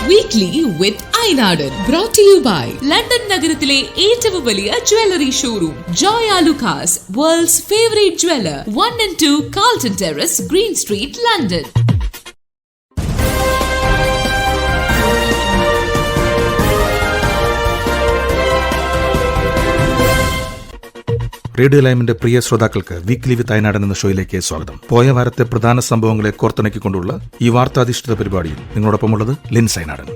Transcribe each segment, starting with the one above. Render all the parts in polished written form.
Weekly with ഐനാടൻ brought to you by London നഗരത്തിലെ ഏറ്റവും വലിയ jewellery showroom Joyalukkas, world's favourite jeweller, 1 and 2 Carlton Terrace, Green Street, London. Radio ലൈമിന്റെ പ്രിയ ശ്രോതാക്കൾക്ക് വീക്ക്ലി വിത്ത് അയനാടൻ എന്ന ഷോയിലേക്ക് സ്വാഗതം. പോയ വാരത്തെ പ്രധാന സംഭവങ്ങളെ കോർത്തിണക്കിക്കൊണ്ടുള്ള ഈ വാർത്താധിഷ്ഠിത പരിപാടിയിൽ നിങ്ങളോടൊപ്പമുള്ളത് ലിൻസ് അയനാടൻ.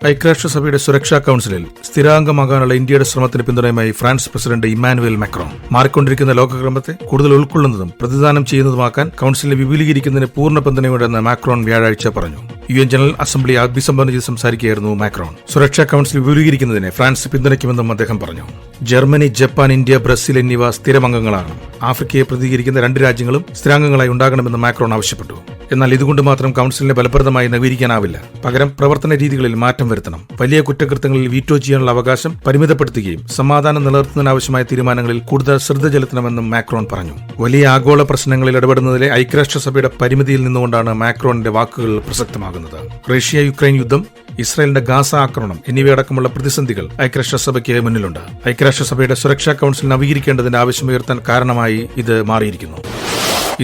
ഐക്യരാഷ്ട്രസഭയുടെ സുരക്ഷാ കൌൺസിലിൽ സ്ഥിരാംഗമാകാനുള്ള ഇന്ത്യയുടെ ശ്രമത്തിന് പിന്തുണയുമായി ഫ്രാൻസ് പ്രസിഡന്റ് ഇമ്മാനുവേൽ മാക്രോൺ മാറിക്കൊണ്ടിരിക്കുന്ന ലോകക്രമത്തെ കൂടുതൽ ഉൾക്കൊള്ളുന്നതും പ്രതിദാനം ചെയ്യുന്നതുമാക്കാൻ കൌൺസിലിനെ വിപുലീകരിക്കുന്നതിന് പൂർണ്ണ പിന്തുണയുണ്ടെന്ന് മാക്രോൺ വ്യാഴാഴ്ച പറഞ്ഞു. UN ജനറൽ അസംബ്ലി അഭിസംബോധന ചെയ്ത് സംസാരിക്കുകയായിരുന്നു മാക്രോൺ. സുരക്ഷാ കൌൺസിൽ വിപുലീകരിക്കുന്നതിനെ ഫ്രാൻസ് പിന്തുണയ്ക്കുമെന്നും അദ്ദേഹം പറഞ്ഞു. ജർമ്മനി, ജപ്പാൻ, ഇന്ത്യ, ബ്രസീൽ എന്നിവ സ്ഥിരമംഗങ്ങളാണ്. ആഫ്രിക്കയെ പ്രതികരിക്കുന്ന 2 രാജ്യങ്ങളും സ്ഥിരാംഗങ്ങളായി ഉണ്ടാകണമെന്ന് മാക്രോൺ ആവശ്യപ്പെട്ടു. എന്നാൽ ഇതുകൊണ്ട് മാത്രം കൌൺസിലിനെ ഫലപ്രദമായി നവീകരിക്കാനാവില്ല. പകരം പ്രവർത്തന രീതികളിൽ മാറ്റം വരുത്തണം. വലിയ കുറ്റകൃത്യങ്ങളിൽ വീറ്റോ ചെയ്യാനുള്ള അവകാശം പരിമിതപ്പെടുത്തുകയും സമാധാനം നിലനിർത്തുന്നതിനാവശ്യമായ തീരുമാനങ്ങളിൽ കൂടുതൽ ശ്രദ്ധ ചെലുത്തണമെന്നും മാക്രോൺ പറഞ്ഞു. വലിയ ആഗോള പ്രശ്നങ്ങളിൽ ഇടപെടുന്നതിലെ ഐക്യരാഷ്ട്രസഭയുടെ പരിമിതിയിൽ നിന്നുകൊണ്ടാണ് മാക്രോണിന്റെ വാക്കുകൾ പ്രസക്തമാകുന്നത്. റഷ്യ യുക്രൈൻ യുദ്ധം, ഇസ്രായേലിന്റെ ഗാസ ആക്രമണം എന്നിവയടക്കമുള്ള പ്രതിസന്ധികൾ ഐക്യരാഷ്ട്രസഭയ്ക്ക് മുന്നിലുണ്ട്. ഐക്യരാഷ്ട്രസഭയുടെ സുരക്ഷാ കൌൺസിൽ നവീകരിക്കേണ്ടതിന്റെ ആവശ്യമുയർത്താൻ കാരണമായി ഇത് മാറിയിരിക്കുന്നു.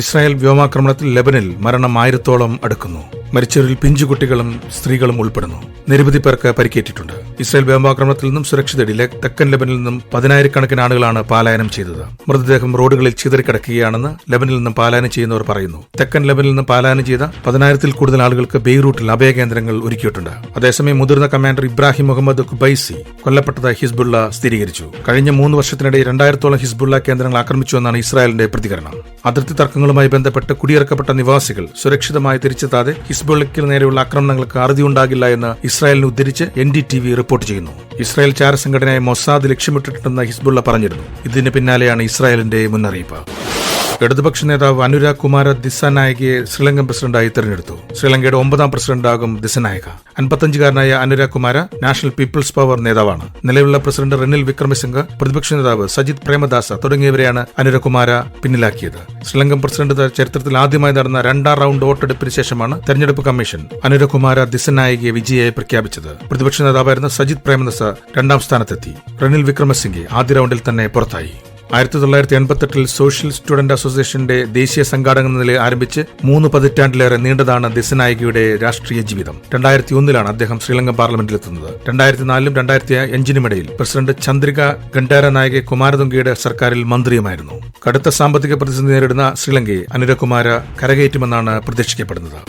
ഇസ്രായേൽ വ്യോമാക്രമണത്തിൽ ലെബനിൽ മരണം 1000-ഓളം അടുക്കുന്നു. മരിച്ചവരിൽ പിഞ്ചുകുട്ടികളും സ്ത്രീകളും ഉൾപ്പെടുന്നു. നിരവധി പേർക്ക് പരിക്കേറ്റിട്ടുണ്ട്. ഇസ്രായേൽ വ്യോമാക്രമണത്തിൽ നിന്നും സുരക്ഷ തേടി തെക്കൻ ലെബനിൽ നിന്നും 10,000-കണക്കിന് ആളുകളാണ് പലായനം ചെയ്തത്. മൃതദേഹം റോഡുകളിൽ ചിതറിക്കിടക്കുകയാണെന്ന് ലെബനിൽ നിന്നും പലായനം ചെയ്യുന്നവർ പറയുന്നു. തെക്കൻ ലെബനിൽ നിന്നും പലായനം ചെയ്ത 10,000-ൽ കൂടുതൽ ആളുകൾക്ക് ബെയ്റൂട്ടിൽ അഭയകേന്ദ്രങ്ങൾ ഒരുക്കിയിട്ടുണ്ട്. അതേസമയം മുതിർന്ന കമാൻഡർ ഇബ്രാഹിം മുഹമ്മദ് ഖുബൈസി കൊല്ലപ്പെട്ടതായി ഹിസ്ബുള്ള സ്ഥിരീകരിച്ചു. കഴിഞ്ഞ 3 വർഷത്തിനിടെ 2000-ഓളം ഹിസ്ബുള്ള കേന്ദ്രങ്ങൾ ആക്രമിച്ചുവെന്നാണ് ഇസ്രായേലിന്റെ പ്രതികരണം. അതിർത്തി തർക്കങ്ങളുമായി ബന്ധപ്പെട്ട് കുടിയിറക്കപ്പെട്ട നിവാസികൾ സുരക്ഷിതമായി തിരിച്ചെത്താതെ ഹിസ്ബുള്ളയ്ക്ക് നേരെയുള്ള ആക്രമണങ്ങൾക്ക് അറുതിയുണ്ടാകില്ല എന്ന് ഇസ്രായേലിനെ ഉദ്ധരിച്ച് NDTV റിപ്പോർട്ട് ചെയ്യുന്നു. ഇസ്രായേൽ ചാരസംഘടനയായ മൊസാദ് ലക്ഷ്യമിട്ടിട്ടുണ്ടെന്ന് ഹിസ്ബുള്ള പറഞ്ഞിരുന്നു. ഇതിന് പിന്നാലെയാണ് ഇസ്രായേലിന്റെ മുന്നറിയിപ്പ്. ഇടതുപക്ഷ നേതാവ് അനുരാഗ് കുമാര ദിസനായകയെ ശ്രീലങ്കൻ പ്രസിഡന്റായി തെരഞ്ഞെടുത്തു. ശ്രീലങ്കയുടെ 9ാം പ്രസിഡന്റാകും ദിസനായക. 55-കാരനായ അനുരാഗ് കുമാര നാഷണൽ പീപ്പിൾസ് പവർ നേതാവാണ്. നിലവിലുള്ള പ്രസിഡന്റ് റെനിൽ വിക്രമസിംഗെ, പ്രതിപക്ഷ നേതാവ് സജിത് പ്രേമദാസ തുടങ്ങിയവരെയാണ് അനുരാഗ് കുമാര പിന്നിലാക്കിയത്. ശ്രീലങ്കൻ പ്രസിഡന്റ് ചരിത്രത്തിൽ ആദ്യമായി നടന്ന 2ാം റൌണ്ട് വോട്ടെടുപ്പിന് ശേഷമാണ് തെരഞ്ഞെടുപ്പ് കമ്മീഷൻ അനുരാഗ് കുമാര ദിസനായകയെ വിജയിയായി പ്രഖ്യാപിച്ചത്. പ്രതിപക്ഷ നേതാവായിരുന്ന സജിത് പ്രേമദാസ 2ാം സ്ഥാനത്തെത്തി. റെനിൽ വിക്രമസിംഗെ ആദ്യ റൌണ്ടിൽ തന്നെ പുറത്തായി. 1988-ൽ സോഷ്യൽ സ്റ്റുഡന്റ് അസോസിയേഷന്റെ ദേശീയ സംഘാടക എന്ന നിലയിൽ ആരംഭിച്ച് 3 പതിറ്റാണ്ടിലേറെ നീണ്ടതാണ് ദിസനായകയുടെ രാഷ്ട്രീയ ജീവിതം. 2001-ലാണ് അദ്ദേഹം ശ്രീലങ്കൻ പാർലമെന്റിലെത്തുന്നത്. 2004-ലും 2005-നും ഇടയിൽ പ്രസിഡന്റ് ചന്ദ്രിക ഗണ്ടാരനായകെ കുമാരതുംഗയുടെ സർക്കാരിൽ മന്ത്രിയുമായിരുന്നു. കടുത്ത സാമ്പത്തിക പ്രതിസന്ധി നേരിടുന്ന ശ്രീലങ്കയെ അനുരാഗ് കുമാര കരകയറ്റുമെന്നാണ് പ്രതീക്ഷിക്കപ്പെടുന്നത്.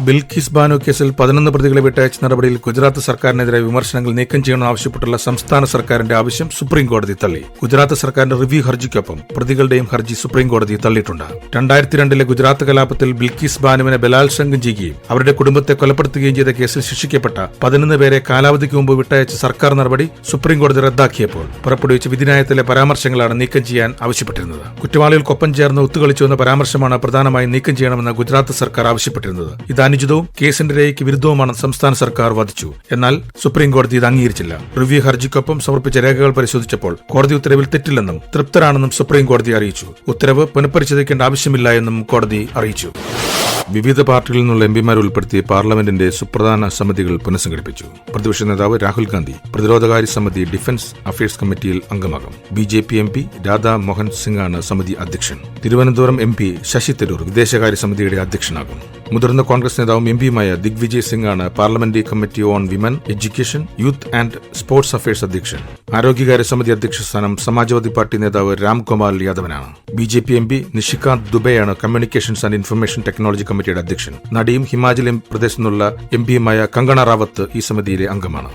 ബിൽക്കിസ് ബാനോ കേസിൽ 11 പ്രതികളെ വിട്ടയച്ച നടപടിയിൽ ഗുജറാത്ത് സർക്കാരിനെതിരെ വിമർശനങ്ങൾ നീക്കം ചെയ്യണമെന്ന് ആവശ്യപ്പെട്ടുള്ള സംസ്ഥാന സർക്കാരിന്റെ ആവശ്യം സുപ്രീം കോടതി തള്ളി. ഗുജറാത്ത് സർക്കാരിന്റെ റിവ്യൂ ഹർജിക്കൊപ്പം പ്രതികളുടെയും ഹർജി സുപ്രീം കോടതി തള്ളിയിട്ടുണ്ട്. 2002-ലെ ഗുജറാത്ത് കലാപത്തിൽ ബിൽക്കിസ് ബാനുവിനെ ബലാത്സംഗം ചെയ്യുകയും അവരുടെ കുടുംബത്തെ കൊലപ്പെടുത്തുകയും ചെയ്ത കേസിൽ ശിക്ഷിക്കപ്പെട്ട 11 പേരെ കാലാവധിക്ക് മുമ്പ് വിട്ടയച്ച സർക്കാർ നടപടി സുപ്രീം കോടതി റദ്ദാക്കിയപ്പോൾ പുറപ്പെടുവിച്ച വിധിന്യായത്തിലെ പരാമർശങ്ങളാണ് നീക്കം ചെയ്യാൻ ആവശ്യപ്പെട്ടിരുന്നത്. കുറ്റവാളികൾക്കൊപ്പം ചേർന്ന് ഒത്തുകളിച്ചുവെന്ന പരാമർശമാണ് പ്രധാനമായും നീക്കം ചെയ്യണമെന്ന് ഗുജറാത്ത് സർക്കാർ ആവശ്യപ്പെട്ടിരുന്നത്. അനുചിതവും കേസിന്റെ രേഖയ്ക്ക് വിരുദ്ധവുമാണെന്ന് സംസ്ഥാന സർക്കാർ വാദിച്ചു. എന്നാൽ സുപ്രീം കോടതി ഇത് അംഗീകരിച്ചില്ല. റിവ്യൂ ഹർജിക്കൊപ്പം സമർപ്പിച്ച രേഖകൾ പരിശോധിച്ചപ്പോൾ കോടതി ഉത്തരവിൽ തെറ്റില്ലെന്നും തൃപ്തരാണെന്നും സുപ്രീം കോടതി അറിയിച്ചു. ഉത്തരവ് പുനഃപരിശോധിക്കേണ്ട ആവശ്യമില്ല എന്നും കോടതി അറിയിച്ചു. വിവിധ പാർട്ടികളിൽ നിന്നുള്ള എംപിമാർ ഉൾപ്പെടുത്തി പാർലമെന്റിന്റെ സുപ്രധാന സമിതികൾ പുനഃസംഘടിപ്പിച്ചു. പ്രതിപക്ഷ നേതാവ് രാഹുൽ ഗാന്ധി പ്രതിരോധകാര്യ സമിതി ഡിഫൻസ് അഫയേഴ്സ് കമ്മിറ്റിയിൽ അംഗമാകും. BJP MP രാധാ മോഹൻ സിംഗാണ് സമിതി അധ്യക്ഷൻ. തിരുവനന്തപുരം MP ശശി തരൂർ വിദേശകാര്യ സമിതിയുടെ അധ്യക്ഷനാകും. മുതിർന്ന കോൺഗ്രസ് നേതാവും എംപിയുമായ ദിഗ്വിജയ് സിംഗാണ് parliamentary committee on women, education, youth and sports affairs അധ്യക്ഷൻ. ആരോഗ്യകാര്യ സമിതി അധ്യക്ഷ സ്ഥാനം സമാജ്വാദി പാർട്ടി നേതാവ് രാംഗോപാൽ യാദവിനാണ്. BJP MP നിഷികാന്ത് ദുബെയാണ് കമ്മ്യൂണിക്കേഷൻസ് ആൻഡ് ഇൻഫർമേഷൻ ടെക്നോളജി കമ്മിറ്റിയുടെ അധ്യക്ഷൻ. നടിയും ഹിമാചൽ പ്രദേശിൽ നിന്നുള്ള MPയുമായ കങ്കണ റാവത്ത് ഈ സമിതിയിലെ അംഗമാണ്.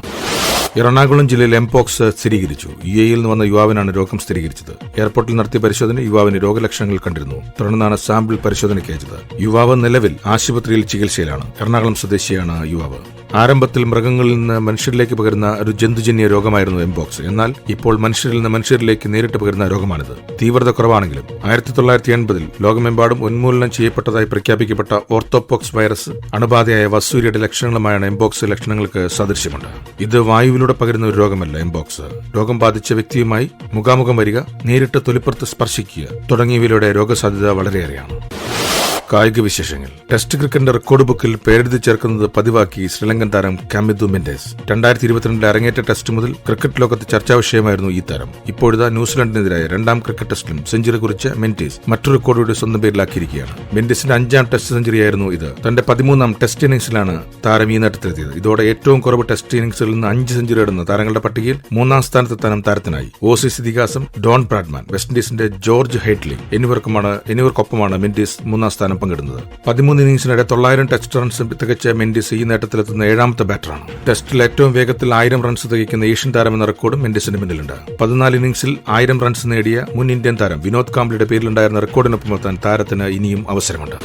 എറണാകുളം ജില്ലയിൽ എംപോക്സ് സ്ഥിരീകരിച്ചു. UAE-യിൽ നിന്ന് വന്ന യുവാവിനാണ് രോഗം സ്ഥിരീകരിച്ചത്. എയർപോർട്ടിൽ നടത്തിയ പരിശോധന യുവാവിന് രോഗലക്ഷണങ്ങൾ കണ്ടിരുന്നു. തുടർന്നാണ് സാമ്പിൾ പരിശോധനയ്ക്ക് അയച്ചത്. യുവാവ് നിലവിൽ ആശുപത്രിയിൽ ചികിത്സയിലാണ്. എറണാകുളം സ്വദേശിയാണ് യുവാവ്. ആരംഭത്തിൽ മൃഗങ്ങളിൽ നിന്ന് മനുഷ്യരിലേക്ക് പകരുന്ന ഒരു ജന്തുജന്യ രോഗമായിരുന്നു എംപോക്സ്. എന്നാൽ ഇപ്പോൾ മനുഷ്യരിൽ നിന്ന് മനുഷ്യരിലേക്ക് നേരിട്ട് പകരുന്ന രോഗമാണിത്. തീവ്രത കുറവാണെങ്കിലും 1980-ൽ ലോകമെമ്പാടും ഉന്മൂലനം ചെയ്യപ്പെട്ടതായി പ്രഖ്യാപിക്കപ്പെട്ട ഓർത്തോപോക്സ് വൈറസ് അണുബാധയായ വസൂരിയുടെ ലക്ഷണങ്ങളുമായാണ് എംപോക്സ് ലക്ഷണങ്ങൾക്ക് സദൃശ്യമുണ്ട്. ഇത് വായുവിലൂടെ പകരുന്ന ഒരു രോഗമല്ല. എംപോക്സ് രോഗം ബാധിച്ച വ്യക്തിയുമായി മുഖാമുഖം വരിക, നേരിട്ട് തൊലിപ്പുറത്ത് സ്പർശിക്കുക തുടങ്ങിയവയിലൂടെ രോഗസാധ്യത വളരെയേറെയാണ്. കായിക വിശേഷങ്ങൾ. ടെസ്റ്റ് ക്രിക്കറ്റിന്റെ റെക്കോർഡ് ബുക്കിൽ പേരെഴുതി ചേർക്കുന്നത് പതിവാക്കി ശ്രീലങ്കൻ താരം കാമിദു മെൻഡസ്. 2022 അരങ്ങേറ്റ ടെസ്റ്റ് മുതൽ ക്രിക്കറ്റ് ലോകത്ത് ചർച്ചാ വിഷയമായിരുന്നു ഈ താരം. ഇപ്പോഴത്തെ ന്യൂസിലൻഡിനെതിരായ 2ാം ക്രിക്കറ്റ് ടെസ്റ്റിലും സെഞ്ചുറി കുറിച്ച മെൻഡസ് മറ്റൊരു റെക്കോർഡ് സ്വന്തം പേരിലാക്കിയിരിക്കുകയാണ്. മെൻഡസിന്റെ 5ാം ടെസ്റ്റ് സെഞ്ചുറിയായിരുന്നു ഇത്. തന്റെ 13ാം ടെസ്റ്റ് ഇന്നിംഗ്സിലാണ് താരം ഈ നേട്ടത്തിലെത്തിയത്. ഇതോടെ ഏറ്റവും കുറവ് ടെസ്റ്റ് ഇന്നിംഗ്സിൽ നിന്ന് 5 സെഞ്ചുറി നേടുന്ന താരങ്ങളുടെ പട്ടികയിൽ 3ാം സ്ഥാനത്തെത്താനും താരത്തിനായി. ഓസീസ് ഇതിഹാസം ഡോൺ ബ്രാഡ്മാൻ, വെസ്റ്റ് ഇൻഡീസിന്റെ ജോർജ് ഹെയ്റ്റ്ലി എന്നിവർക്കൊപ്പമാണ് മെൻഡസ് 3ാം സ്ഥാനം പങ്കിടുന്നത്. 13 ഇന്നിംഗ്സിനിടെ 900 ടെസ്റ്റ് റൺസ് തികച്ച മെൻഡസ് ഈ നേട്ടത്തിലെത്തുന്ന 7ാമത്തെ ബാറ്ററാണ്. ടെസ്റ്റിൽ ഏറ്റവും വേഗത്തിൽ 1000 റൺസ് തികയ്ക്കുന്ന ഏഷ്യൻ താരമെന്ന റെക്കോർഡും മെൻഡസിന്റെ മുന്നിലുണ്ട്. 14 ഇന്നിംഗ്സിൽ 1000 റൺസ് നേടിയ മുൻ ഇന്ത്യൻ താരം വിനോദ് കാംബ്ലിയുടെ പേരിലുണ്ടായിരുന്ന റെക്കോർഡിനൊപ്പം എത്താൻ താരത്തിന് ഇനിയും അവസരമുണ്ട്.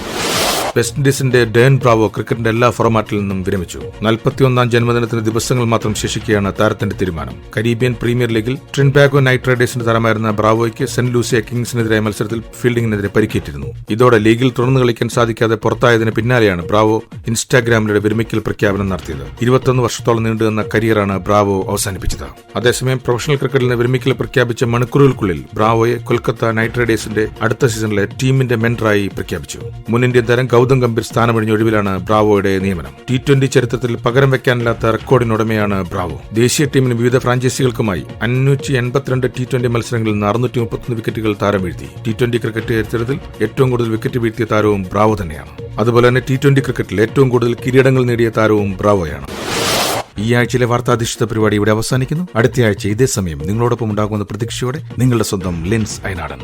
വെസ്റ്റ് ഇൻഡീസിന്റെ ഡേൺ ബ്രാവോ ക്രിക്കറ്റിന്റെ എല്ലാ ഫോർമാറ്റിൽ നിന്നും വിരമിച്ചു. 41ാം ജന്മദിനത്തിന് ദിവസങ്ങൾ മാത്രം ശേഷിക്കുകയാണ് താരത്തിന്റെ തീരുമാനം. കരീബിയൻ പ്രീമിയർ ലീഗിൽ ട്രിൻബാഗോ നൈറ്റ് റൈഡേഴ്സിന്റെ താരമായിരുന്ന ബ്രാവോയ്ക്ക് സെന്റ് ലൂസിയ കിങ്സിനെതിരായ മത്സരത്തിൽ ഫീൽഡിംഗിനെതിരെ പരിക്കേറ്റിരുന്നു. ഇതോടെ ലീഗിൽ തുടർന്ന് കളിക്കാൻ സാധിക്കാതെ പുറത്തായതിന് പിന്നാലെയാണ് ബ്രാവോ ഇൻസ്റ്റാഗ്രാമിലൂടെ വിരമിക്കൽ പ്രഖ്യാപനം നടത്തിയത്. 21 വർഷത്തോളം നീണ്ടുനിന്ന കരിയറാണ് ബ്രാവോ അവസാനിപ്പിച്ചത്. അതേസമയം പ്രൊഫഷണൽ ക്രിക്കറ്റിൽ നിന്ന് വിരമിക്കൽ പ്രഖ്യാപിച്ച മണിക്കൂറുകൾക്കുള്ളിൽ ബ്രാവോയെ കൊൽക്കത്ത നൈറ്റ് റൈഡേഴ്സിന്റെ അടുത്ത സീസണിലെ ടീമിന്റെ മെന്ററായി പ്രഖ്യാപിച്ചു. മുൻ ഇന്ത്യൻ താരം ഗൗതം ഗംഭീർ സ്ഥാനമൊഴിഞ്ഞ ഒഴിവിലാണ് ബ്രാവോയുടെ നിയമനം. T20 ചരിത്രത്തിൽ പകരം വെക്കാനില്ലാത്ത റെക്കോർഡിനുടമയാണ് ബ്രാവോ. ദേശീയ ടീമിന് വിവിധ ഫ്രാഞ്ചൈസികൾക്കുമായി 582 T20 മത്സരങ്ങളിൽ നിന്ന് 631 വിക്കറ്റുകൾ താരം വീഴ്ത്തി. T20 ക്രിക്കറ്റ് ചരിത്രത്തിൽ ഏറ്റവും കൂടുതൽ വിക്കറ്റ് വീഴ്ത്തിയ താരവും ബ്രാവോ തന്നെയാണ്. അതുപോലെ തന്നെ T20 ക്രിക്കറ്റിൽ ഏറ്റവും കൂടുതൽ കിരീടങ്ങൾ നേടിയ താരവും ബ്രാവോയാണ്. ഈ ആഴ്ചയിലെ വാർത്താധിഷ്ഠിത പരിപാടി ഇവിടെ അവസാനിക്കുന്നു. അടുത്ത ആഴ്ച ഇതേ സമയം നിങ്ങളോടൊപ്പം ഉണ്ടാകുന്ന പ്രതീക്ഷയോടെ നിങ്ങളുടെ സ്വന്തം ലിൻസ് അയനാടൻ.